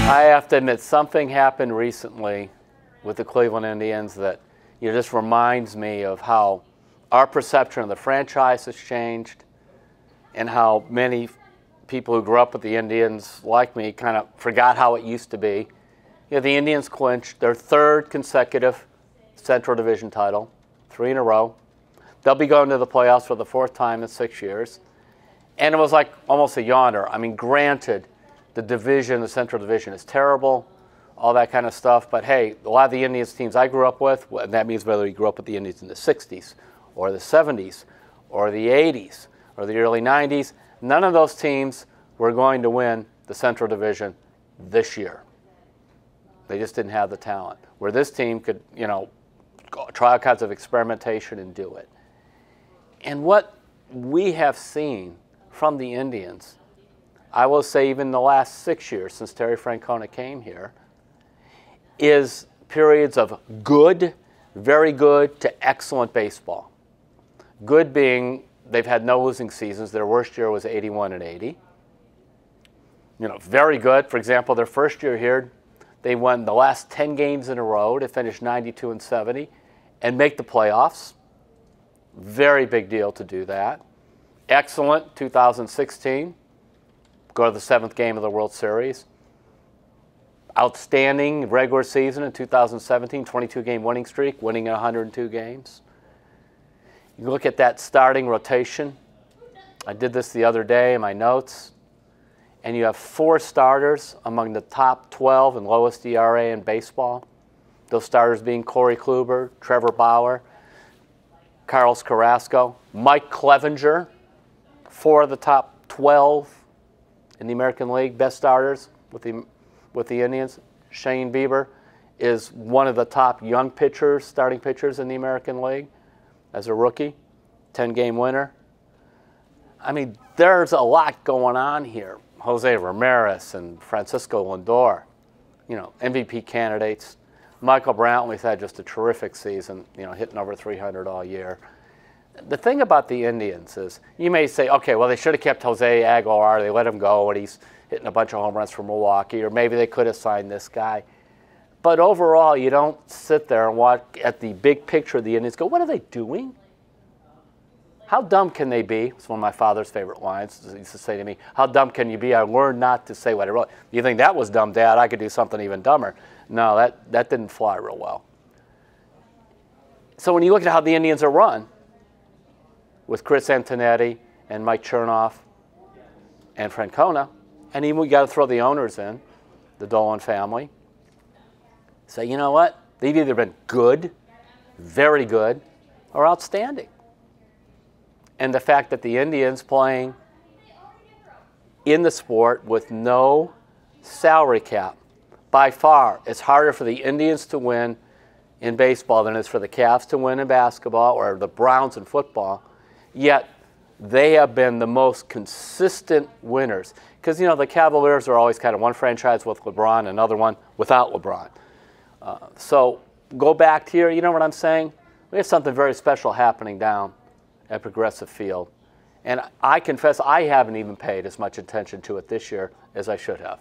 I have to admit, something happened recently with the Cleveland Indians that just reminds me of how our perception of the franchise has changed and how many people who grew up with the Indians, like me, kind of forgot how it used to be. The Indians clinched their third consecutive Central Division title, 3 in a row. They'll be going to the playoffs for the 4th time in 6 years. And it was like almost a yawner. I mean, granted, the Central Division is terrible, all that kind of stuff. But hey, a lot of the Indians teams I grew up with, and that means whether you grew up with the Indians in the 60s or the 70s or the 80s or the early 90s, none of those teams were going to win the Central Division this year. They just didn't have the talent. Where this team could, try all kinds of experimentation and do it. And what we have seen from the Indians, I will say even the last 6 years since Terry Francona came here, is periods of good, very good to excellent baseball. Good being they've had no losing seasons. Their worst year was 81-80. Very good. For example, their first year here, they won the last 10 games in a row to finish 92-70 and make the playoffs. Very big deal to do that. Excellent 2016. Go to the 7th game of the World Series. Outstanding regular season in 2017, 22-game winning streak, winning 102 games. You look at that starting rotation. I did this the other day in my notes. And you have 4 starters among the top 12 and lowest ERA in baseball. Those starters being Corey Kluber, Trevor Bauer, Carlos Carrasco, Mike Clevenger, 4 of the top 12 in the American League, best starters with the Indians. Shane Bieber is one of the top young pitchers, starting pitchers in the American League as a rookie, 10-game winner. I mean, there's a lot going on here. Jose Ramirez and Francisco Lindor, MVP candidates. Michael Brantley's had just a terrific season, hitting over 300 all year. The thing about the Indians is, you may say, okay, well, they should have kept Jose Aguilar. They let him go, and he's hitting a bunch of home runs for Milwaukee, or maybe they could have signed this guy. But overall, you don't sit there and watch at the big picture of the Indians go, what are they doing? How dumb can they be? It's one of my father's favorite lines. He used to say to me, how dumb can you be? I learned not to say what I wrote. You think that was dumb, Dad? I could do something even dumber. No, that didn't fly real well. So when you look at how the Indians are run, with Chris Antonetti and Mike Chernoff and Francona, and even we got to throw the owners in, the Dolan family, say, you know what? They've either been good, very good, or outstanding. And the fact that the Indians playing in the sport with no salary cap, by far, it's harder for the Indians to win in baseball than it is for the Cavs to win in basketball or the Browns in football. Yet they have been the most consistent winners. Because, the Cavaliers are always kind of one franchise with LeBron, another one without LeBron. So go back here, you know what I'm saying? We have something very special happening down at Progressive Field. And I confess I haven't even paid as much attention to it this year as I should have.